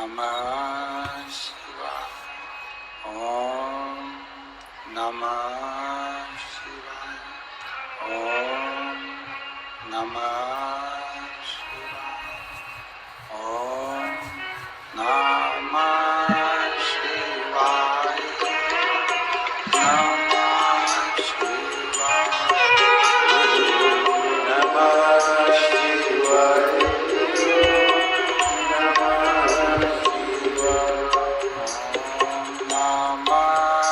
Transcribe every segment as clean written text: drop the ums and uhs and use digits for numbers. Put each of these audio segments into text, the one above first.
नमः शिवाय। ओम नमः शिवाय। ओम नमः शिवाय। ओम नमः शिवाय। नमः शिवाय। नमः शिवाय। नमः शिवाय। बोला नमः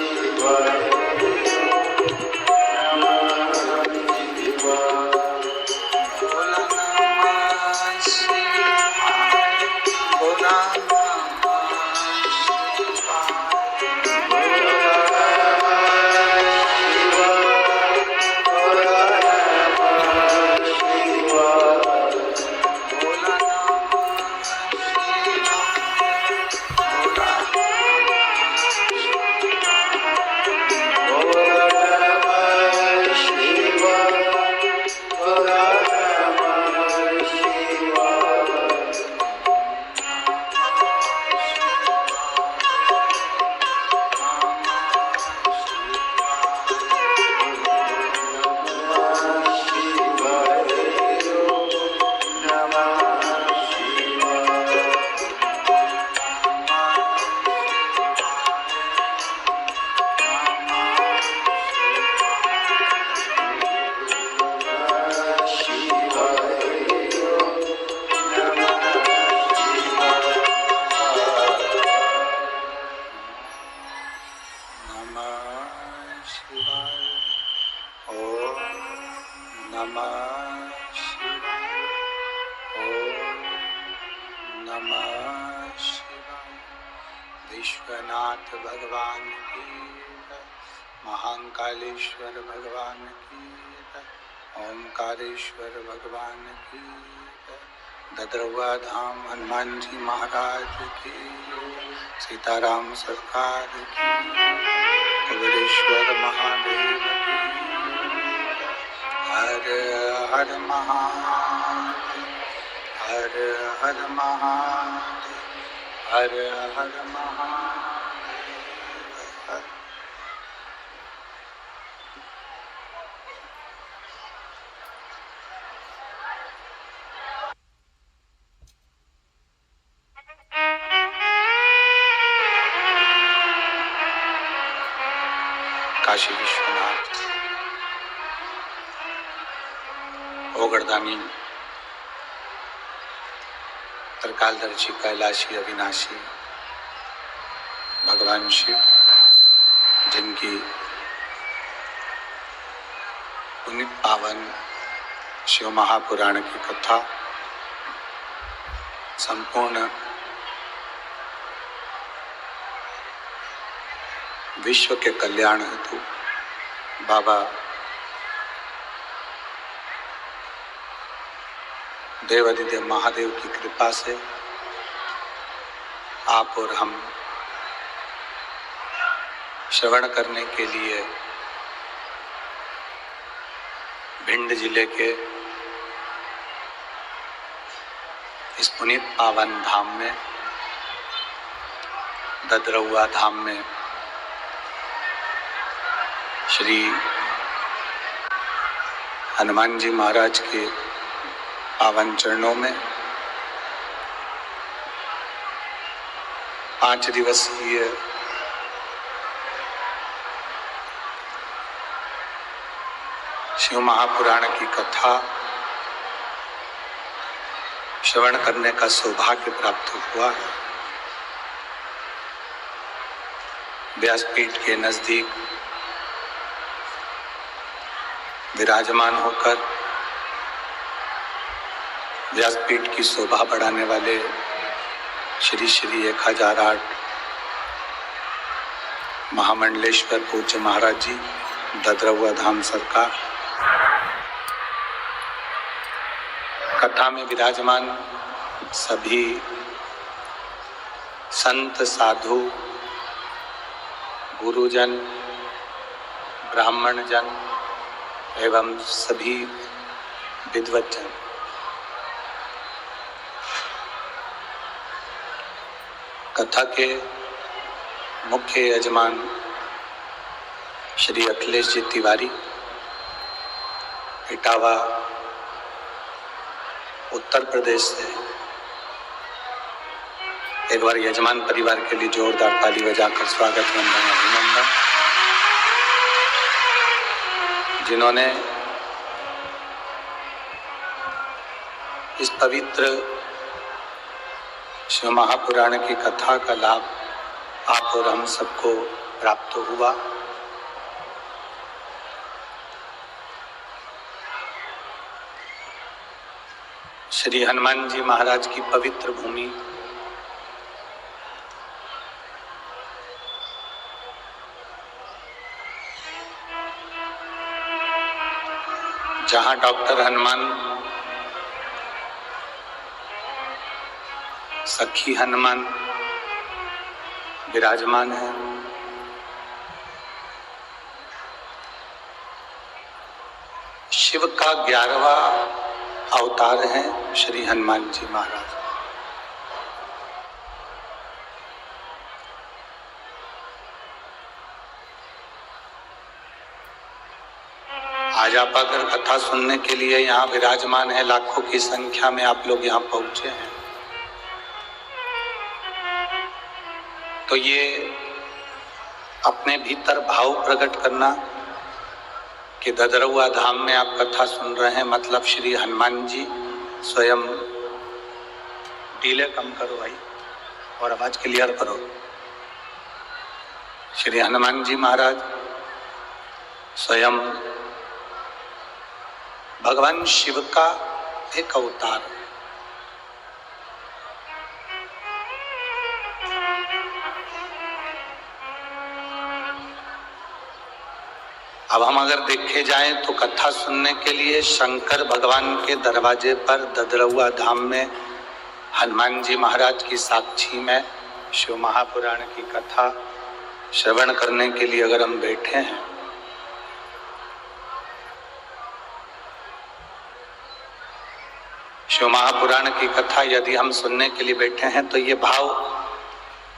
शिवाय। बोला नमः विश्वनाथ भगवान की जय। महाकालेश्वर भगवान की जय। ओंकारेश्वर भगवान की जय। ददरवा धाम हनुमान जी महाराज की जय। सीताराम सरकार की जय। कबीरेश्वर महादेव की जय। हर हर महादेव। हर हर महादेव। हर हर महादेव। काशी विश्वनाथ ओगरदानी त्रिकालदर्शी कैलाशी अविनाशी भगवान शिव, जिनकी पुनीत पावन शिव महापुराण की कथा संपूर्ण विश्व के कल्याण हेतु बाबा देवाधिदेव महादेव की कृपा से आप और हम श्रवण करने के लिए भिंड जिले के इस पुनीत पावन धाम में, ददरवा धाम में श्री हनुमान जी महाराज के पावन चरणों में 5 दिवसीय शिव महापुराण की कथा श्रवण करने का सौभाग्य प्राप्त हुआ है। व्यासपीठ के नजदीक विराजमान होकर व्यासपीठ की शोभा बढ़ाने वाले श्री श्री 1008 महामंडलेश्वर पूज्य महाराज जी, ददरवा धाम सरकार, कथा में विराजमान सभी संत साधु गुरुजन ब्राह्मण जन एवं सभी विद्वत जन, कथा के मुख्य यजमान श्री अखिलेश जी तिवारी, इटावा उत्तर प्रदेश से एक बार यजमान परिवार के लिए जोरदार ताली बजाकर स्वागत वंदन अभिनंदन। जिन्होंने इस पवित्र शिव महापुराण की कथा का लाभ आप और हम सबको प्राप्त हुआ। श्री हनुमान जी महाराज की पवित्र भूमि जहां डॉक्टर हनुमान, सखी हनुमान विराजमान है, शिव का 11वां अवतार है श्री हनुमान जी महाराज। आज आप अगर कथा सुनने के लिए यहाँ विराजमान है, लाखों की संख्या में आप लोग यहाँ पहुंचे हैं, तो ये अपने भीतर भाव प्रकट करना कि ददरुआ धाम में आप कथा सुन रहे हैं, मतलब श्री हनुमान जी स्वयं, डीले कम करो भाई और आवाज क्लियर करो, श्री हनुमान जी महाराज स्वयं भगवान शिव का एक अवतार। अब हम अगर देखे जाएं तो कथा सुनने के लिए शंकर भगवान के दरवाजे पर ददरुआ धाम में हनुमान जी महाराज की साक्षी में शिव महापुराण की कथा श्रवण करने के लिए अगर हम बैठे हैं, शिव महापुराण की कथा यदि हम सुनने के लिए बैठे हैं, तो ये भाव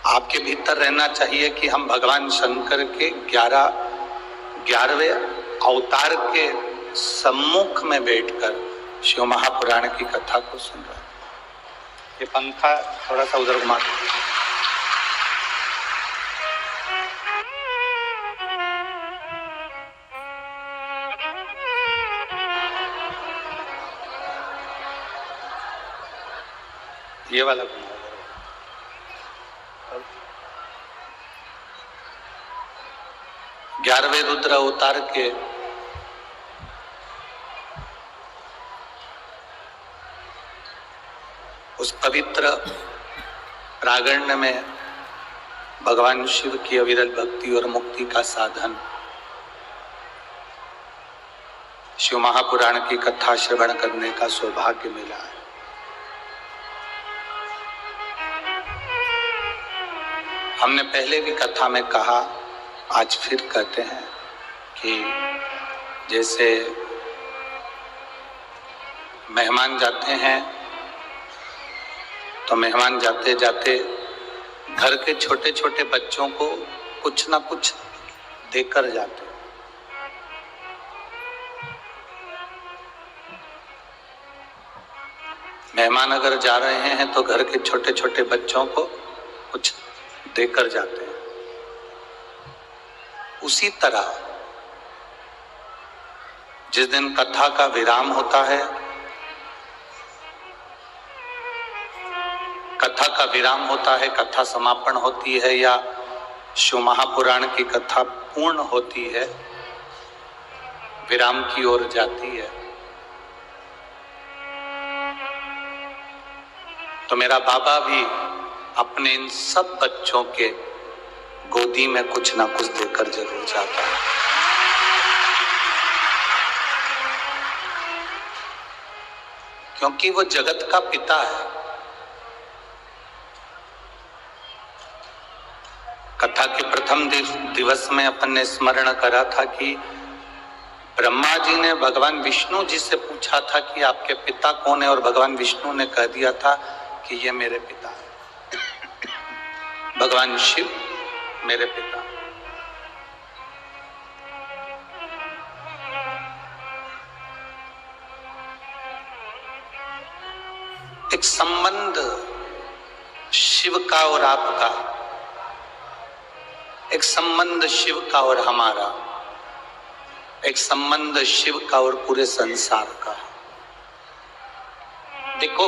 आपके भीतर रहना चाहिए कि हम भगवान शंकर के 11वें अवतार के सम्मुख में बैठकर शिव महापुराण की कथा को सुन रहे हैं। ये पंखा थोड़ा सा उधर घुमा, ये वाला घुमा। 11वें रुद्र अवतार के उस पवित्र प्रांगण में भगवान शिव की अविरल भक्ति और मुक्ति का साधन शिव महापुराण की कथा श्रवण करने का सौभाग्य मिला है। हमने पहले भी कथा में कहा, आज फिर कहते हैं कि जैसे मेहमान जाते हैं तो मेहमान जाते जाते घर के छोटे छोटे बच्चों को कुछ ना कुछ देकर जाते हैं। मेहमान अगर जा रहे हैं तो घर के छोटे छोटे बच्चों को कुछ देकर जाते हैं। उसी तरह जिस दिन कथा का विराम होता है, कथा का विराम होता है, कथा समापन होती है या शिव महापुराण की कथा पूर्ण होती है, विराम की ओर जाती है, तो मेरा बाबा भी अपने इन सब बच्चों के गोदी में कुछ ना कुछ देकर जरूर जाता है। क्योंकि वो जगत का पिता है। कथा के प्रथम दिवस में अपन ने स्मरण करा था कि ब्रह्मा जी ने भगवान विष्णु जी से पूछा था कि आपके पिता कौन है, और भगवान विष्णु ने कह दिया था कि ये मेरे पिता है। भगवान शिव मेरे पिता। एक संबंध शिव का और आपका, एक संबंध शिव का और हमारा, एक संबंध शिव का और पूरे संसार का। देखो,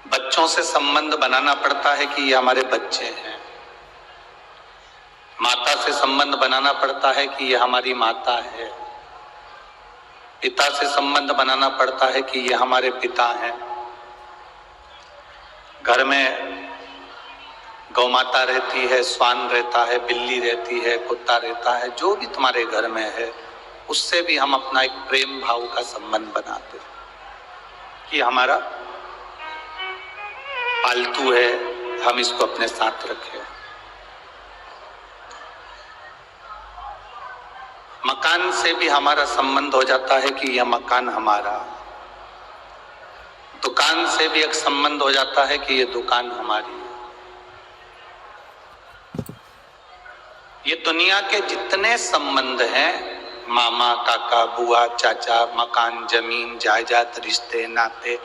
बच्चों से संबंध बनाना पड़ता है कि ये हमारे बच्चे हैं। माता से संबंध बनाना पड़ता है कि ये हमारी माता है। पिता से संबंध बनाना पड़ता है कि ये हमारे पिता हैं। घर में गौ माता रहती है, श्वान रहता है, बिल्ली रहती है, कुत्ता रहता है, जो भी तुम्हारे घर में है, उससे भी हम अपना एक प्रेम भाव का संबंध बनाते हैं कि हमारा पालतू है, हम इसको अपने साथ रखें। मकान से भी हमारा संबंध हो जाता है कि यह मकान हमारा। दुकान से भी एक संबंध हो जाता है कि यह दुकान हमारी है। ये दुनिया के जितने संबंध हैं, मामा, काका, बुआ, चाचा, मकान, जमीन, जायदाद, रिश्ते, नाते,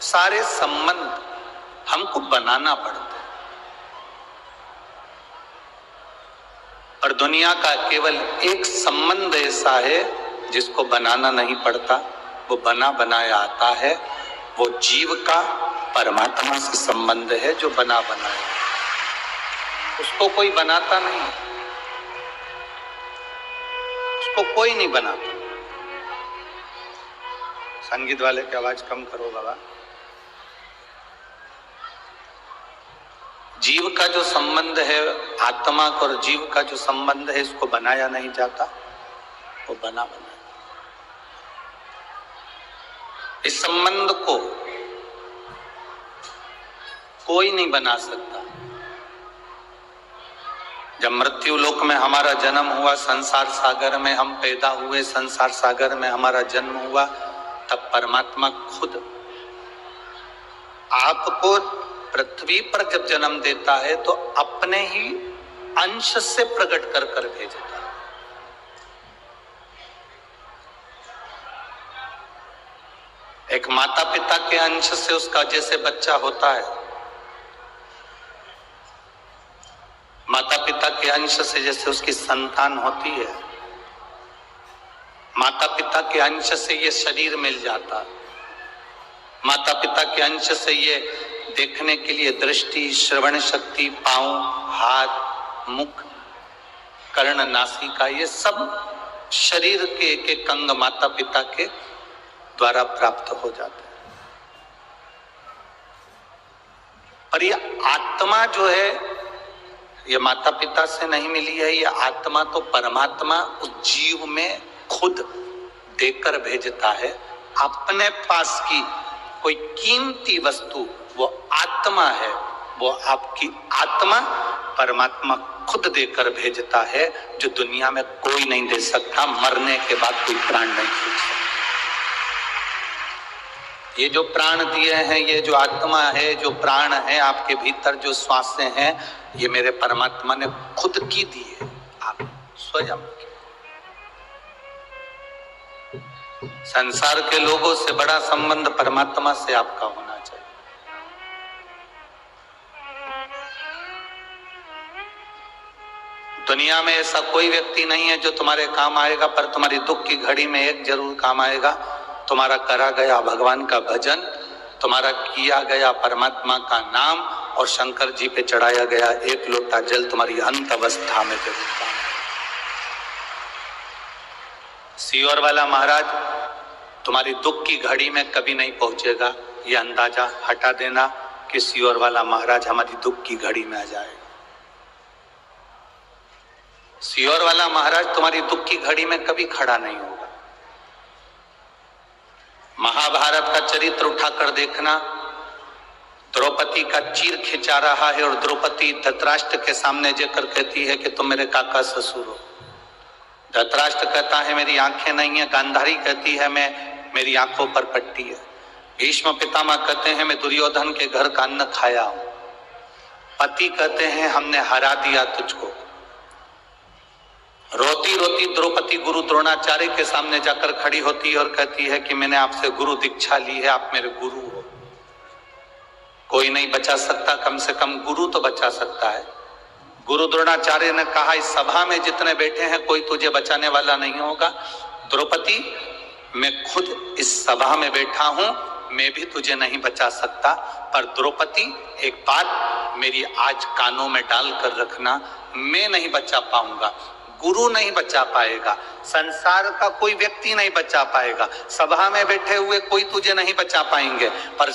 सारे संबंध हमको बनाना पड़ता है। और दुनिया का केवल एक संबंध ऐसा है जिसको बनाना नहीं पड़ता, वो बना बनाया आता है। वो जीव का परमात्मा से संबंध है जो बना बनाया, उसको कोई बनाता नहीं, उसको कोई नहीं बनाता। संगीत वाले की आवाज कम करो बाबा। जीव का जो संबंध है, आत्मा और जीव का जो संबंध है, इसको बनाया नहीं जाता, वो बना बनाया। इस संबंध को कोई नहीं बना सकता। जब मृत्यु लोक में हमारा जन्म हुआ, संसार सागर में हम पैदा हुए, संसार सागर में हमारा जन्म हुआ, तब परमात्मा खुद आपको पृथ्वी पर जब जन्म देता है तो अपने ही अंश से प्रकट कर कर भेजता है। एक माता पिता के अंश से उसका जैसे बच्चा होता है, माता पिता के अंश से जैसे उसकी संतान होती है, माता पिता के अंश से ये शरीर मिल जाता है, माता पिता के अंश से ये देखने के लिए दृष्टि, श्रवण शक्ति, पांव, हाथ, मुख, कर्ण, नासिका, ये सब शरीर के एक एक अंग माता पिता के द्वारा प्राप्त हो जाते हैं। और ये आत्मा जो है, ये माता पिता से नहीं मिली है, ये आत्मा तो परमात्मा उस जीव में खुद देकर भेजता है। अपने पास की कोई कीमती वस्तु वो आत्मा है, वो आपकी आत्मा परमात्मा खुद देकर भेजता है, जो दुनिया में कोई नहीं दे सकता। मरने के बाद कोई प्राण नहीं छूट सकता। ये जो प्राण दिए हैं, ये जो आत्मा है, जो प्राण है आपके भीतर, जो श्वासें हैं, ये मेरे परमात्मा ने खुद की दी है, आप स्वयं की। संसार के लोगों से बड़ा संबंध परमात्मा से आपका होना चाहिए। दुनिया में ऐसा कोई व्यक्ति नहीं है जो तुम्हारे काम आएगा, पर तुम्हारी दुख की घड़ी में एक जरूर काम आएगा। तुम्हारा करा गया भगवान का भजन, तुम्हारा किया गया परमात्मा का नाम, और शंकर जी पे चढ़ाया गया एक लोटा जल तुम्हारी अंत अवस्था में जरूर काम आएगा। सियोर वाला महाराज तुम्हारी दुख की घड़ी में कभी नहीं पहुंचेगा, ये अंदाजा हटा देना कि सियोर वाला महाराज हमारी दुख की घड़ी में आ जाएगा। सियोर वाला महाराज तुम्हारी दुख की घड़ी में कभी खड़ा नहीं होगा। महाभारत का चरित्र उठाकर देखना, द्रौपदी का चीर खिंचा रहा है और द्रौपदी धृतराष्ट्र के सामने जाकर कहती है कि तुम मेरे काका ससुर हो। धृतराष्ट्र कहता है मेरी आंखें नहीं है। गांधारी कहती है मेरी आंखों पर पट्टी है। भीष्म पितामह कहते हैं मैं दुर्योधन के घर का अन्न खाया हूं। पति कहते हैं हमने हरा दिया तुझको। रोती रोती द्रौपदी गुरु द्रोणाचार्य के सामने जाकर खड़ी होती है और कहती है कि मैंने आपसे गुरु दीक्षा ली है, आप मेरे गुरु हो। कोई नहीं बचा सकता, कम से कम गुरु तो बचा सकता है। गुरु द्रोणाचार्य ने कहा इस सभा में जितने बैठे हैं कोई तुझे बचाने वाला नहीं होगा। द्रौपदी मैं खुद इस सभा में बैठा हूं, मैं भी तुझे नहीं बचा सकता। पर द्रौपदी एक बात मेरी आज कानों में डाल कर रखना, मैं नहीं बचा पाऊंगा, गुरु नहीं बचा पाएगा, संसार का कोई व्यक्ति नहीं बचा पाएगा, सभा में बैठे हुए कोई तुझे नहीं बचा पाएंगे। पर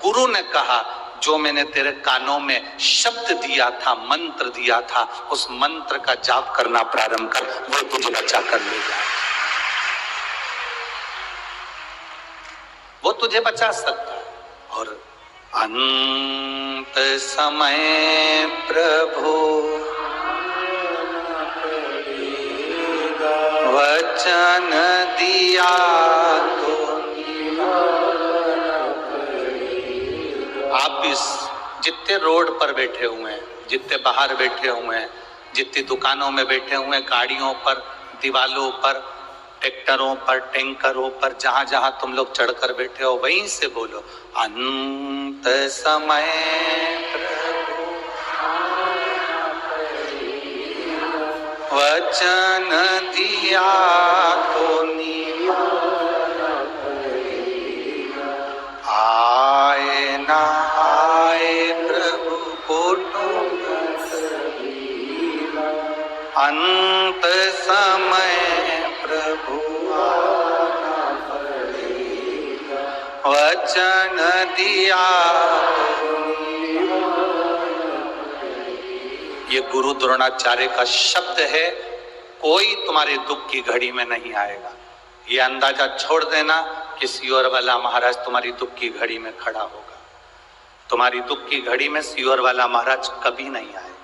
गुरु ने कहा जो मैंने तेरे कानों में शब्द दिया था, मंत्र दिया था, उस मंत्र का जाप करना प्रारंभ कर, वो तुझे बचा कर ले जाए, वो तुझे बचा सकता है। और अंत समय प्रभु वचन दिया तो आप इस जितने रोड पर बैठे हुए हैं, जितने बाहर बैठे हुए हैं, जितनी दुकानों में बैठे हुए हैं, गाड़ियों पर, दीवालों पर, ट्रैक्टरों पर, टैंकरों पर, जहां जहां तुम लोग चढ़कर बैठे हो वहीं से बोलो अंत समय प्रभु वचन दिया तो आए ना आए प्रभु कुटुंब अंत समय प्रभु आना पड़ेगा वचन दिया। ये गुरु द्रोणाचार्य का शब्द है। कोई तुम्हारे दुख की घड़ी में नहीं आएगा। ये अंदाजा छोड़ देना कि सियोर वाला महाराज तुम्हारी दुख की घड़ी में खड़ा होगा। तुम्हारी दुख की घड़ी में सियोर वाला महाराज कभी नहीं आएगा।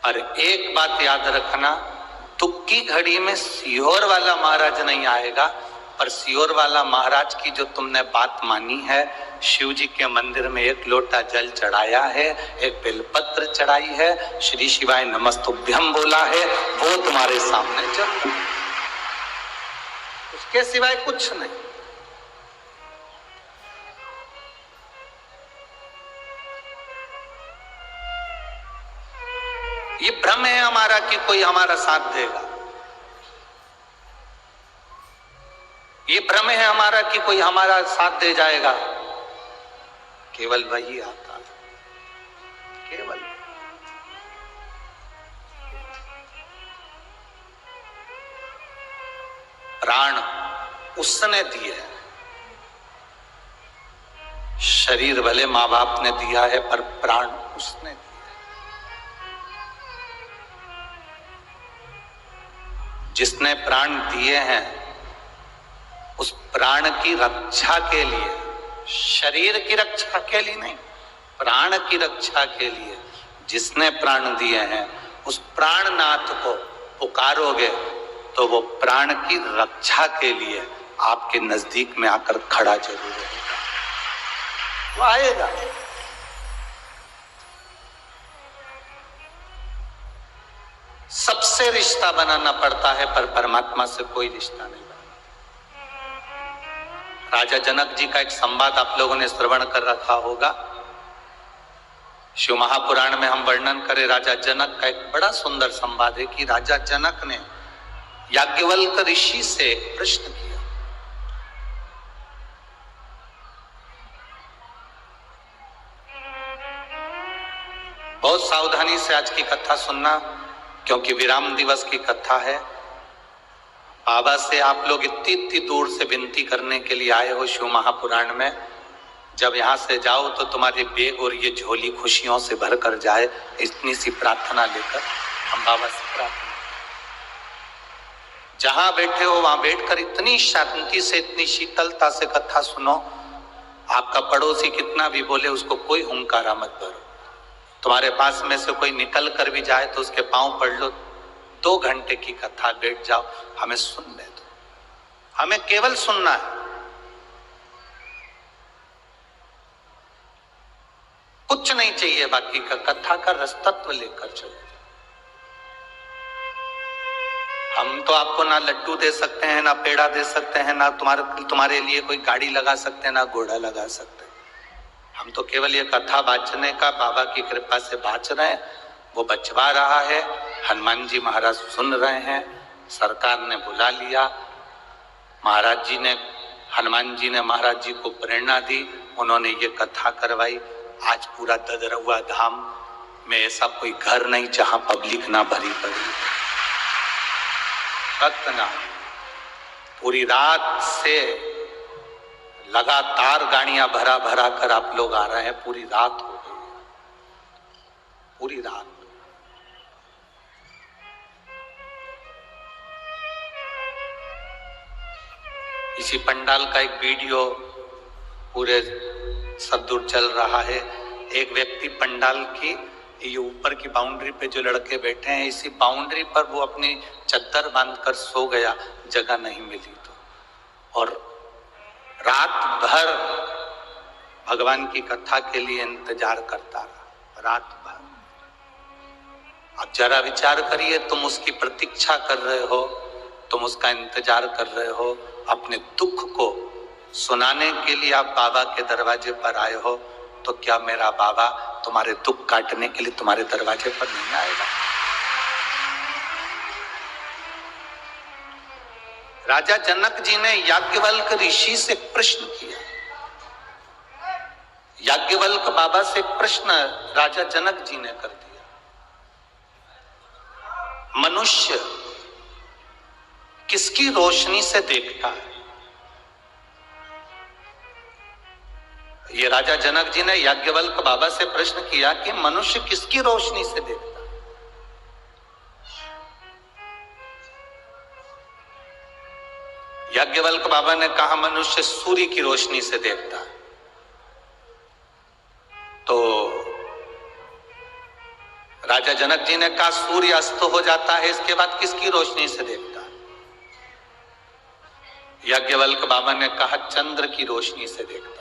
और एक बात याद रखना, दुख की घड़ी में सियोर वाला महाराज नहीं आएगा, पर सियोर वाला महाराज की जो तुमने बात मानी है, शिव जी के मंदिर में एक लोटा जल चढ़ाया है, एक बेलपत्र चढ़ाई है, श्री शिवाय नमस्तुभ्यम बोला है, वो तुम्हारे सामने चल रहा है, उसके सिवाय कुछ नहीं। ये भ्रम है हमारा कि कोई हमारा साथ देगा। ये भ्रम है हमारा कि कोई हमारा साथ दे जाएगा। केवल वही आता है, केवल। प्राण उसने दिए, शरीर भले माँ बाप ने दिया है, पर प्राण उसने दिया। जिसने प्राण दिए हैं उस प्राण की रक्षा के लिए, शरीर की रक्षा के लिए नहीं, प्राण की रक्षा के लिए जिसने प्राण दिए हैं उस प्राणनाथ को पुकारोगे तो वो प्राण की रक्षा के लिए आपके नजदीक में आकर खड़ा जरूर रहेगा, वो आएगा। सबसे रिश्ता बनाना पड़ता है, पर परमात्मा से कोई रिश्ता नहीं बना। राजा जनक जी का एक संवाद आप लोगों ने श्रवण कर रखा होगा। शिव महापुराण में हम वर्णन करें राजा जनक का एक बड़ा सुंदर संवाद है कि राजा जनक ने याज्ञवल्क ऋषि से प्रश्न किया, बहुत सावधानी से आज की कथा सुनना, क्योंकि विराम दिवस की कथा है। बाबा से आप लोग इतनी दूर से विनती करने के लिए आए हो शिव महापुराण में। जब यहाँ से जाओ तो तुम्हारे बैग और ये झोली खुशियों से भर कर जाए, इतनी सी प्रार्थना लेकर हम बाबा से प्रार्थना। जहां बैठे हो वहां बैठकर इतनी शांति से, इतनी शीतलता से कथा सुनो। आपका पड़ोसी कितना भी बोले उसको कोई हुंकारा मत भरो। तुम्हारे पास में से कोई निकल कर भी जाए तो उसके पांव पड़ लो, 2 घंटे की कथा बैठ जाओ, हमें सुनने दो, हमें केवल सुनना है। कुछ नहीं चाहिए बाकी का, कथा का रसतत्व लेकर चलो। हम तो आपको ना लड्डू दे सकते हैं, ना पेड़ा दे सकते हैं, ना तुम्हारे लिए कोई गाड़ी लगा सकते हैं, ना घोड़ा लगा सकते हैं। हम तो केवल ये कथा बांचने का बाबा की कृपा से बांच रहे हैं। वो बचवा रहा है, हनुमान जी महाराज सुन रहे हैं, सरकार ने बुला लिया, महाराज जी ने, हनुमान जी ने महाराज जी को प्रेरणा दी, उन्होंने ये कथा करवाई। आज पूरा ददरवा धाम में ऐसा कोई घर नहीं जहां पब्लिक ना भरी पड़ी, भक्त ना। पूरी रात से लगातार गाड़ियां भरा भरा कर आप लोग आ रहे हैं, पूरी रात हो गई, पूरी रात। इसी पंडाल का एक वीडियो पूरे सदूर चल रहा है। एक व्यक्ति पंडाल की ये ऊपर की बाउंड्री पे जो लड़के बैठे हैं, इसी बाउंड्री पर वो अपनी चद्दर बांधकर सो गया, जगह नहीं मिली तो, और रात भर भगवान की कथा के लिए इंतजार करता रहा, रात भर। अब जरा विचार करिए, तुम उसकी प्रतीक्षा कर रहे हो, तुम उसका इंतजार कर रहे हो, अपने दुख को सुनाने के लिए आप बाबा के दरवाजे पर आए हो, तो क्या मेरा बाबा तुम्हारे दुख काटने के लिए तुम्हारे दरवाजे पर नहीं आएगा? राजा जनक जी ने याज्ञवल्क ऋषि से प्रश्न किया, याज्ञवल्क बाबा से प्रश्न राजा जनक जी ने कर दिया, मनुष्य किसकी रोशनी से देखता है? ये राजा जनक जी ने याज्ञवल्क बाबा से प्रश्न किया कि मनुष्य किसकी रोशनी से देखता है? याज्ञवल्क बाबा ने कहा मनुष्य सूर्य की रोशनी से देखता है। तो राजा जनक जी ने कहा सूर्य अस्त हो जाता है, इसके बाद किसकी रोशनी से देखता है? याज्ञवल्क बाबा ने कहा चंद्र की रोशनी से देखता है।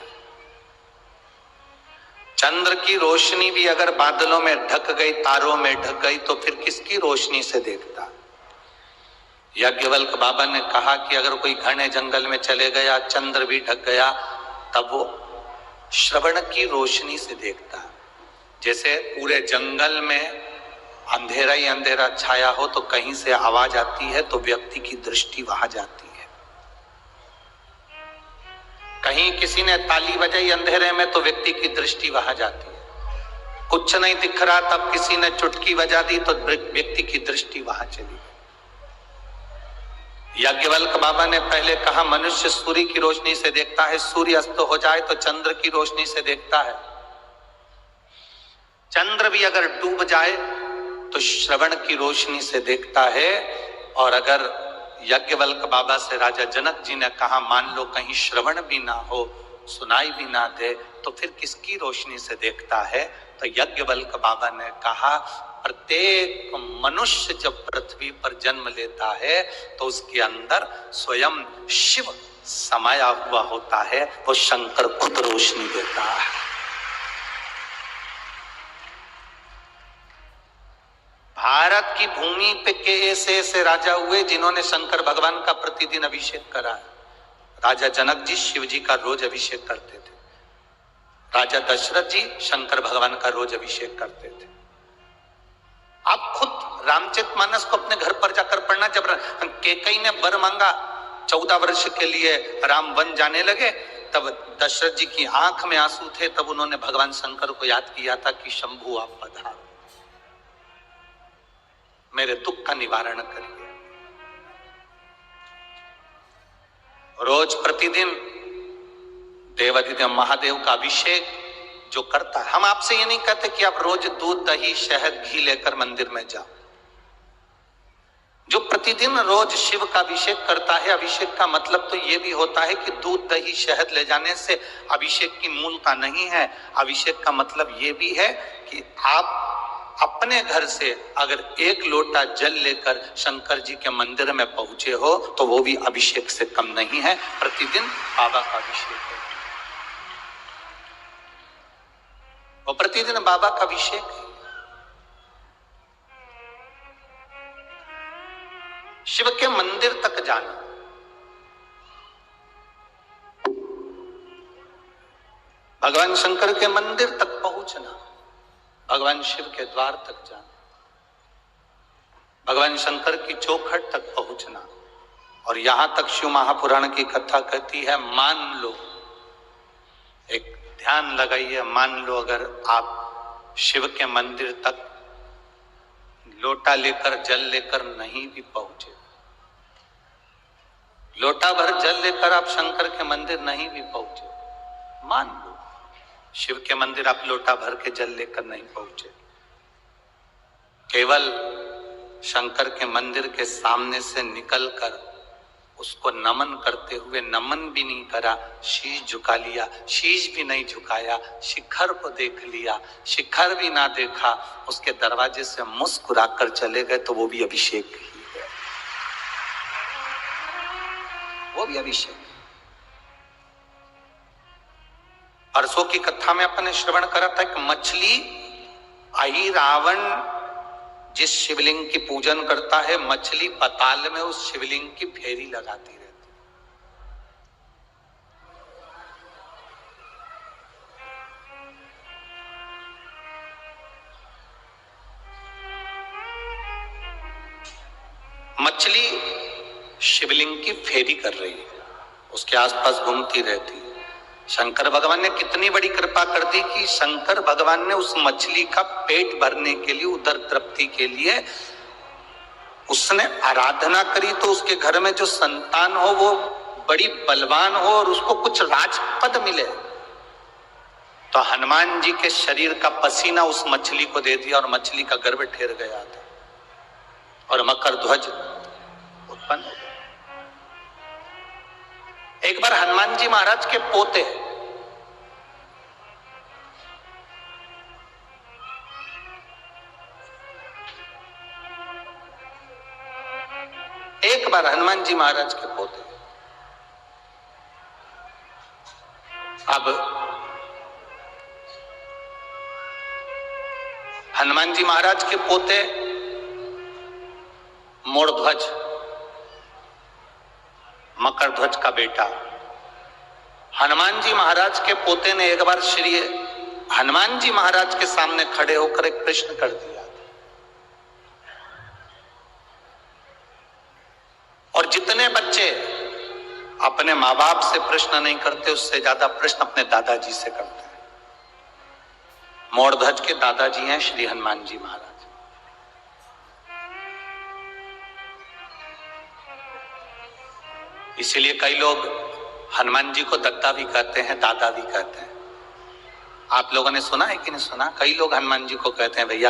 चंद्र की रोशनी भी अगर बादलों में ढक गई, तारों में ढक गई, तो फिर किसकी रोशनी से देखता? याज्ञवल्क बाबा ने कहा कि अगर कोई घने जंगल में चले गया, चंद्र भी ढक गया, तब वो श्रवण की रोशनी से देखता। जैसे पूरे जंगल में अंधेरा ही अंधेरा छाया हो, तो कहीं से आवाज आती है तो व्यक्ति की दृष्टि वहां जाती है। कहीं किसी ने ताली बजाई अंधेरे में तो व्यक्ति की दृष्टि वहां जाती है। कुछ नहीं दिख रहा, तब किसी ने चुटकी बजा दी तो व्यक्ति की दृष्टि वहां चली गई। याज्ञवल्क बाबा ने पहले कहा मनुष्य सूर्य की रोशनी से देखता है, सूर्य अस्त हो जाए तो चंद्र की रोशनी से देखता है। चंद्र भी अगर डूब जाए तो श्रवण की रोशनी से देखता है। और अगर याज्ञवल्क बाबा से राजा जनक जी ने कहा मान लो कहीं श्रवण भी ना हो, सुनाई भी ना दे, तो फिर किसकी रोशनी से देखता है? तो याज्ञवल्क बाबा ने कहा प्रत्येक मनुष्य जब पृथ्वी पर जन्म लेता है तो उसके अंदर स्वयं शिव समाया हुआ होता है, वो शंकर खुद रोशनी देता है। भारत की भूमि पे के ऐसे राजा हुए जिन्होंने शंकर भगवान का प्रतिदिन अभिषेक करा है। राजा जनक जी शिव जी का रोज अभिषेक करते थे। राजा दशरथ जी शंकर भगवान का रोज अभिषेक करते थे। आप खुद रामचरितमानस को अपने घर पर जाकर पढ़ना। जब कैकेयी ने वर मांगा 14 वर्ष के लिए राम वन जाने लगे, तब दशरथ जी की आंख में आंसू थे। तब उन्होंने भगवान शंकर को याद किया था कि शंभु आप पधारो, मेरे दुख का निवारण करिए। रोज प्रतिदिन देवाधिदेव महादेव का अभिषेक जो करता है। हम आपसे ये नहीं कहते कि आप रोज दूध दही शहद घी लेकर मंदिर में जाओ। जो प्रतिदिन रोज शिव का अभिषेक करता है, अभिषेक का मतलब तो ये भी होता है कि दूध दही शहद ले जाने से अभिषेक की मूलता नहीं है। अभिषेक का मतलब ये भी है कि आप अपने घर से अगर एक लोटा जल लेकर शंकर जी के मंदिर में पहुंचे हो तो वो भी अभिषेक से कम नहीं है। प्रतिदिन बाबा का अभिषेक है, वो प्रतिदिन बाबा का अभिषेक है। शिव के मंदिर तक जाना, भगवान शंकर के मंदिर तक पहुंचना, भगवान शिव के द्वार तक जाना, भगवान शंकर की चौखट तक पहुंचना। और यहां तक शिव महापुराण की कथा कहती है, मान लो, एक ध्यान लगाइए, मान लो अगर आप शिव के मंदिर तक लोटा लेकर जल लेकर नहीं भी पहुंचे, लोटा भर जल लेकर आप शंकर के मंदिर नहीं भी पहुंचे, मान लो शिव के मंदिर आप लोटा भर के जल लेकर नहीं पहुंचे, केवल शंकर के मंदिर के सामने से निकलकर उसको नमन करते हुए, नमन भी नहीं करा, शीश झुका लिया, शीश भी नहीं झुकाया, शिखर को देख लिया, शिखर भी ना देखा, उसके दरवाजे से मुस्कुराकर चले गए, तो वो भी अभिषेक ही है, वो भी अभिषेक। परसों की कथा में अपन ने श्रवण करा था कि मछली आई, रावण जिस शिवलिंग की पूजन करता है, मछली पताल में उस शिवलिंग की फेरी लगाती रहती। मछली शिवलिंग की फेरी कर रही है, उसके आसपास घूमती रहती है। शंकर भगवान ने कितनी बड़ी कृपा कर दी कि शंकर भगवान ने उस मछली का पेट भरने के लिए, उदर तृप्ति के लिए उसने आराधना करी, तो उसके घर में जो संतान हो वो बड़ी बलवान हो और उसको कुछ राजपद मिले। तो हनुमान जी के शरीर का पसीना उस मछली को दे दिया और मछली का गर्भ ठेर गया था और मकर ध्वज उत्पन्न हो गया। एक बार हनुमान जी महाराज के पोते, एक बार हनुमान जी महाराज के पोते, अब हनुमान जी महाराज के पोते मोरध्वज, मकर ध्वज का बेटा, हनुमान जी महाराज के पोते ने एक बार श्री हनुमान जी महाराज के सामने खड़े होकर एक प्रश्न कर दिया, और जितने बच्चे अपने माँ बाप से प्रश्न नहीं करते, उससे ज्यादा प्रश्न अपने दादाजी से करते हैं। मोरध्वज के दादाजी हैं श्री हनुमान जी महाराज। इसीलिए कई लोग हनुमान जी को दद्दा भी कहते हैं, दादा भी कहते हैं। आप लोगों ने सुना है कि नहीं सुना? कई लोग हनुमान जी को कहते हैं भैया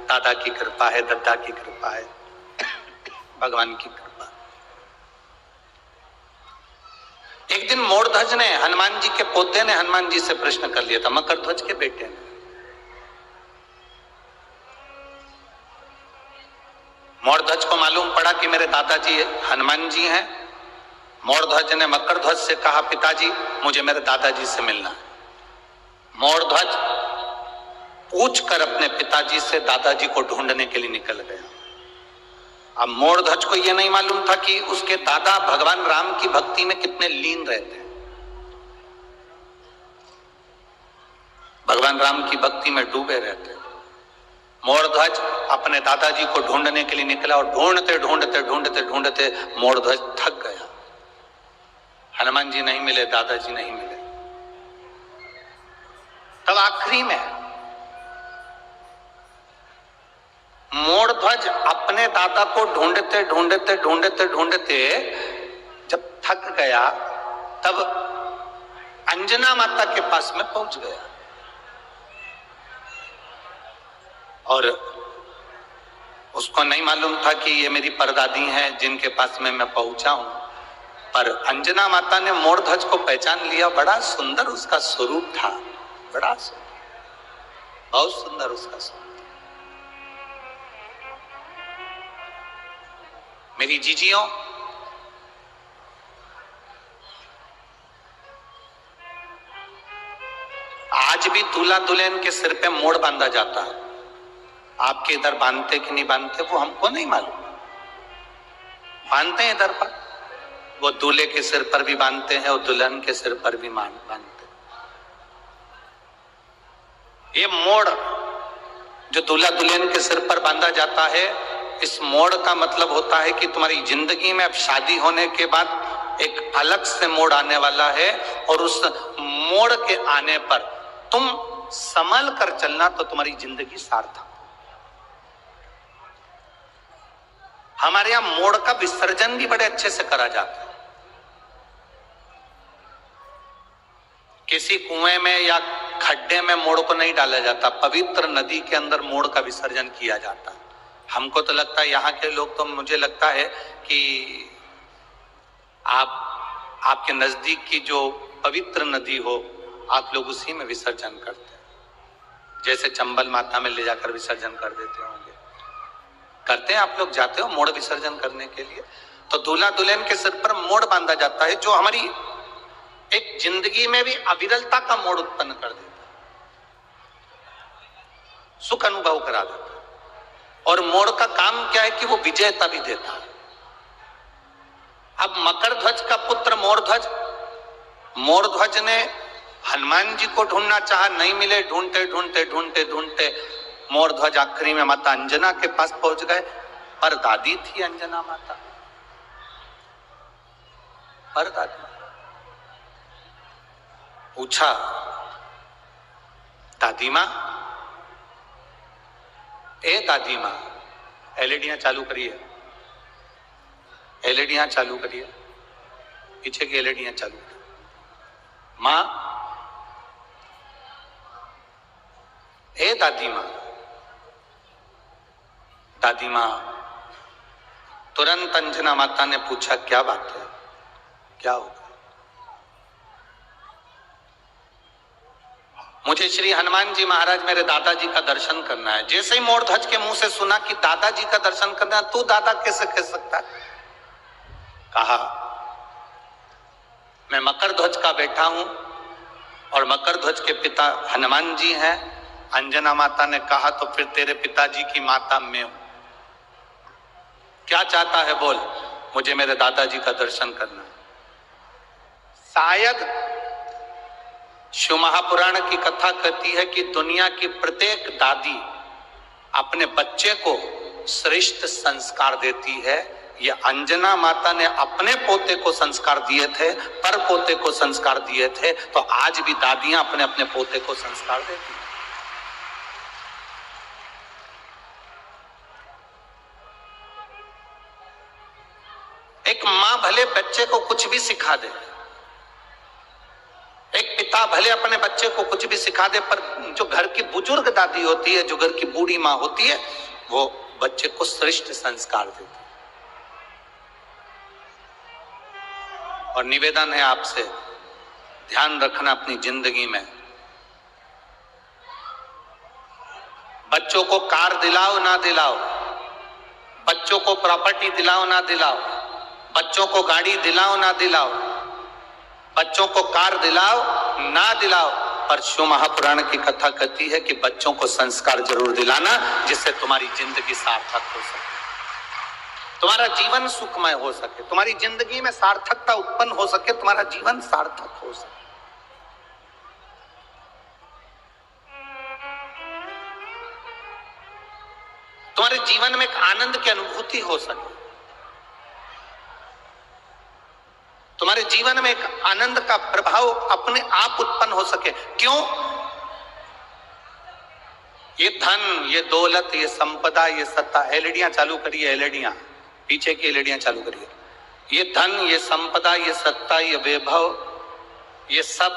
दादा की कृपा है, दद्दा की कृपा है, भगवान की कृपा। एक दिन मोरध्वज ने, हनुमान जी के पोते ने हनुमान जी से प्रश्न कर लिया था, मकर ध्वज के बेटे ने। मोरध्वज को मालूम पड़ा कि मेरे दादाजी हनुमान जी हैं। मोरध्वज ने मकर ध्वज से कहा, पिताजी मुझे मेरे दादाजी से मिलना है। मोरध्वज पूछ कर अपने पिताजी से दादाजी को ढूंढने के लिए निकल गया। अब मोरध्वज को यह नहीं मालूम था कि उसके दादा भगवान राम की भक्ति में कितने लीन रहते हैं, भगवान राम की भक्ति में डूबे रहते हैं। मोरध्वज अपने दादाजी को ढूंढने के लिए निकला और ढूंढते ढूंढते ढूंढते ढूंढते मोरध्वज थक गया। हनुमान जी नहीं मिले, दादाजी नहीं मिले। तब आखिरी में मोरध्वज अपने दादा को ढूंढते ढूंढते ढूंढते ढूंढते जब थक गया, तब अंजना माता के पास में पहुंच गया और उसको नहीं मालूम था कि ये मेरी परदादी हैं जिनके पास में मैं पहुंचा हूं। पर अंजना माता ने मोर ध्वज को पहचान लिया। बड़ा सुंदर उसका स्वरूप था, बड़ा सुंदर, बहुत सुंदर उसका स्वरूप। मेरी जीजियों, आज भी दूल्हा दुल्हन के सिर पे मोड़ बांधा जाता है। आपके इधर बांधते कि नहीं बांधते वो हमको नहीं मालूम, बांधते हैं इधर पर। वो दूल्हे के सिर पर भी बांधते हैं और दुल्हन के सिर पर भी बांधते हैं। ये मोड़ जो दूल्हा दुल्हन के सिर पर बांधा जाता है, इस मोड़ का मतलब होता है कि तुम्हारी जिंदगी में अब शादी होने के बाद एक अलग से मोड़ आने वाला है, और उस मोड़ के आने पर तुम संभल कर चलना तो तुम्हारी जिंदगी सार्थक। हमारे यहां मोड़ का विसर्जन भी बड़े अच्छे से करा जाता है। किसी कुएं में या खड्डे में मोड़ को नहीं डाला जाता, पवित्र नदी के अंदर मोड़ का विसर्जन किया जाता है। हमको तो लगता है, यहाँ के लोग तो मुझे लगता है कि आपके नजदीक की जो पवित्र नदी हो, आप लोग उसी में विसर्जन करते हैं। जैसे चंबल माता में ले जाकर विसर्जन कर देते होंगे, करते हैं आप लोग, जाते हो मोड़ विसर्जन करने के लिए। तो दूल्हा दुल्हन के सिर पर मोड़ बांधा जाता है, जो हमारी एक जिंदगी में भी अविरलता का मोड़ उत्पन्न कर देता है, सुख अनुभव करा देता है। और मोड़ का काम क्या है कि वो विजयता भी देता है। अब मकर ध्वज का पुत्र मोरध्वज, मोरध्वज ने हनुमान जी को ढूंढना चाहा, नहीं मिले। ढूंढते ढूंढते ढूंढते ढूंढते मोरध्वज आखिरी में माता अंजना के पास पहुंच गए। पर दादी थी अंजना माता, पर दादी। पूछा, दादी मां, ए दादी मां, एलईडियां चालू करिए, एलईडियां चालू करिए, पीछे की एलईडियां चालू करिए। मां, ए दादी मां, दादी मां। तुरंत अंजना माता ने पूछा, क्या बात है, क्या होगा? मुझे श्री हनुमान जी महाराज मेरे दादाजी का दर्शन करना है। जैसे ही मोरध्वज के मुंह से सुना कि दादाजी का दर्शन करना है, तू दादा कैसे कह सकता है? कहा, मैं मकर ध्वज का बेटा हूं और मकर ध्वज के पिता हनुमान जी हैं। अंजना माता ने कहा, तो फिर तेरे पिताजी की माता मैं हूं। क्या चाहता है बोल? मुझे मेरे दादाजी का दर्शन करना है। शायद शिव महापुराण की कथा कहती है कि दुनिया की प्रत्येक दादी अपने बच्चे को श्रेष्ठ संस्कार देती है। ये अंजना माता ने अपने पोते को संस्कार दिए थे, पर पोते को संस्कार दिए थे, तो आज भी दादियां अपने अपने पोते को संस्कार देती हैं। एक मां भले बच्चे को कुछ भी सिखा दे, एक पिता भले अपने बच्चे को कुछ भी सिखा दे, पर जो घर की बुजुर्ग दादी होती है, जो घर की बूढ़ी मां होती है, वो बच्चे को श्रेष्ठ संस्कार देती है। और निवेदन है आपसे, ध्यान रखना अपनी जिंदगी में, बच्चों को कार दिलाओ ना दिलाओ, बच्चों को प्रॉपर्टी दिलाओ ना दिलाओ, बच्चों को गाड़ी दिलाओ ना दिलाओ, बच्चों को कार दिलाओ ना दिलाओ, पर शिव महापुराण की कथा कहती है कि बच्चों को संस्कार जरूर दिलाना, जिससे तुम्हारी जिंदगी सार्थक हो सके, तुम्हारा जीवन सुखमय हो सके, तुम्हारी जिंदगी में सार्थकता उत्पन्न हो सके, तुम्हारा जीवन सार्थक हो सके। तुम्हारे जीवन में एक आनंद की अनुभूति हो सके, तुम्हारे जीवन में एक आनंद का प्रभाव अपने आप उत्पन्न हो सके। क्यों? ये धन, ये दौलत, ये संपदा, ये सत्ता, एलईडियां चालू करिए, एलईडियां, पीछे की एलईडियां चालू करिए। ये धन, ये संपदा, ये सत्ता, ये वैभव, ये सब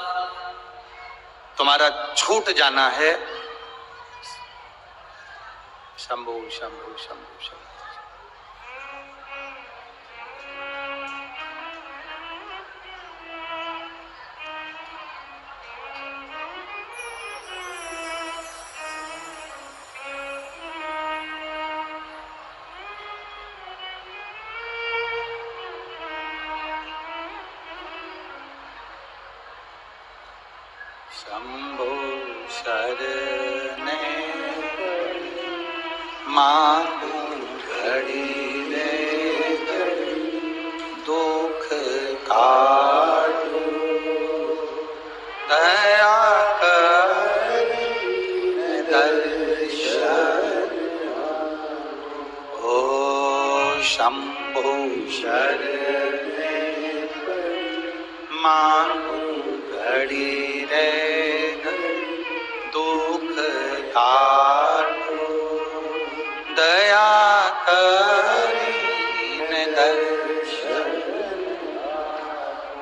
तुम्हारा छूट जाना है शंभु शंभु शंभु शंभु। शंभो शरणे मांगू घड़ी रे दुख काटो दया कर दर्शन ओ शंभो शरणे मांगू घड़ी रे दुख काटो दया करीने दर्शन।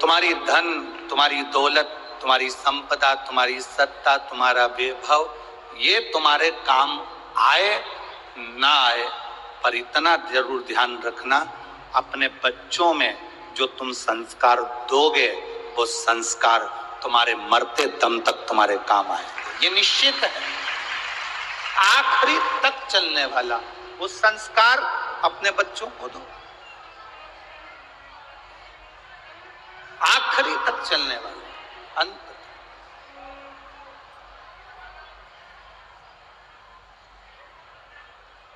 तुम्हारी धन, तुम्हारी दौलत, तुम्हारी संपदा, तुम्हारी सत्ता, तुम्हारा वैभव, ये तुम्हारे काम आए ना आए, पर इतना जरूर ध्यान रखना, अपने बच्चों में जो तुम संस्कार दोगे वो संस्कार तुम्हारे मरते दम तक तुम्हारे काम आएंगे। ये निश्चित है, आखिरी तक चलने वाला वो संस्कार अपने बच्चों को दो, आखिरी तक चलने वाला, अंत तक।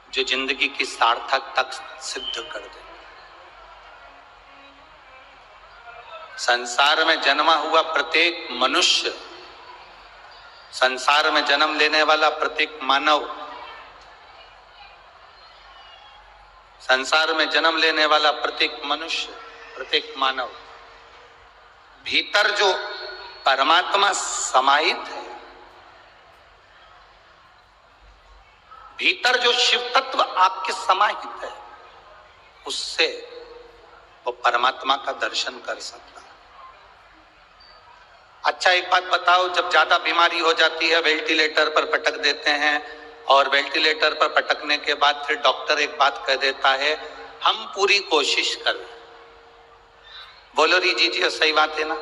जो जिंदगी की सार्थकता सिद्ध कर दे। संसार में जन्मा हुआ प्रत्येक मनुष्य, संसार में जन्म लेने वाला प्रत्येक मानव, संसार में जन्म लेने वाला प्रत्येक मनुष्य, प्रत्येक मानव, भीतर जो परमात्मा समाहित है, भीतर जो शिव तत्व आपके समाहित है, उससे वो परमात्मा का दर्शन कर सकता। अच्छा एक बात बताओ, जब ज्यादा बीमारी हो जाती है वेंटिलेटर पर पटक देते हैं, और वेंटिलेटर पर पटकने के बाद फिर डॉक्टर एक बात कह देता है, हम पूरी कोशिश कर रहे हैं। बोलो री जी, सही बात है ना?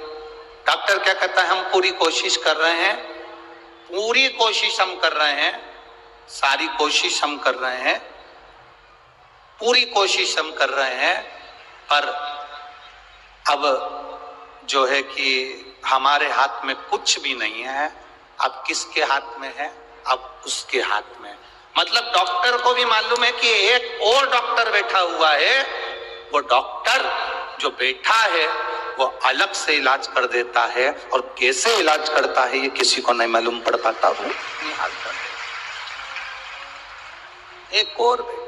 डॉक्टर क्या कहता है? हम पूरी कोशिश कर रहे हैं, पूरी कोशिश हम कर रहे हैं, सारी कोशिश हम कर रहे हैं, पूरी कोशिश हम कर रहे हैं, पर अब जो है कि हमारे हाथ में कुछ भी नहीं है। अब किसके हाथ में है? अब उसके हाथ में। मतलब डॉक्टर को भी मालूम है कि एक और डॉक्टर बैठा हुआ है, वो डॉक्टर जो बैठा है वो अलग से इलाज कर देता है, और कैसे इलाज करता है ये किसी को नहीं मालूम पड़ पाता, वो निहाल कर देता। एक और बैठा,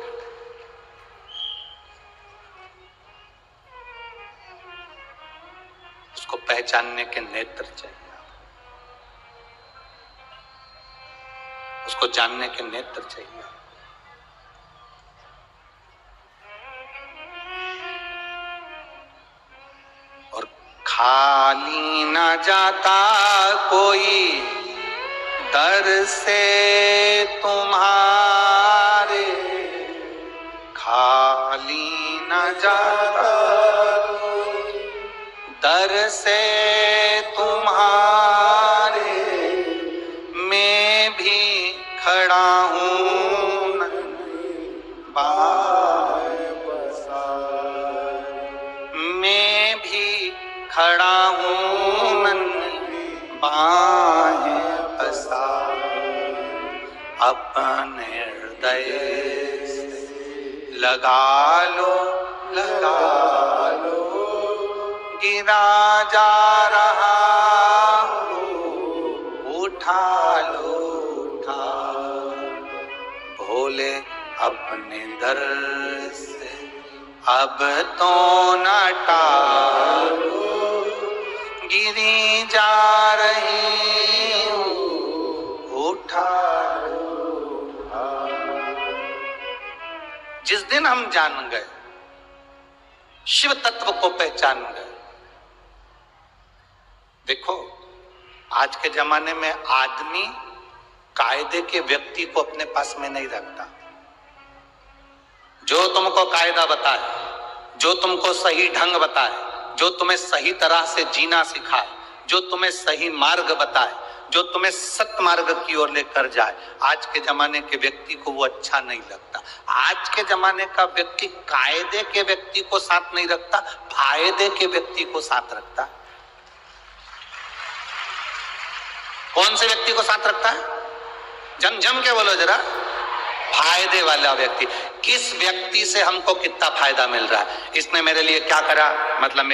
उसको पहचानने के नेत्र चाहिए, उसको जानने के नेत्र चाहिए। और खाली ना जाता कोई दर से तुम्हारे, खाली ना जाता दर से तुम्हारे, मैं भी खड़ा हूँ बाय बसार, मैं भी खड़ा हूँ बाय बसार, अपने हृदय से लगा लो, लगा लो, गिरा जा रहा हो, उठा लो, उठा भोले अपने दर से, अब तो न टालो, गिरी जा रही हूँ, उठा लो, उठा। जिस दिन हम जान गए, शिव तत्व को पहचान गए। देखो आज के जमाने में आदमी कायदे के व्यक्ति को अपने पास में नहीं रखता, जो तुमको कायदा बताए, जो तुमको सही ढंग बताए, जो तुम्हें सही तरह से जीना सिखाए, जो तुम्हें सही मार्ग बताए, जो तुम्हें सत्य मार्ग की ओर लेकर जाए, आज के जमाने के व्यक्ति को वो अच्छा नहीं लगता। आज के जमाने का व्यक्ति कायदे के व्यक्ति को साथ नहीं रखता, फायदे के व्यक्ति को साथ रखता है। कौन से व्यक्ति को साथ रखता है? जम के बोलो जरा। फायदे वाला व्यक्ति। किस व्यक्ति से हमको कितना फायदा मिल रहा है, इसने मेरे लिए क्या करा, मतलब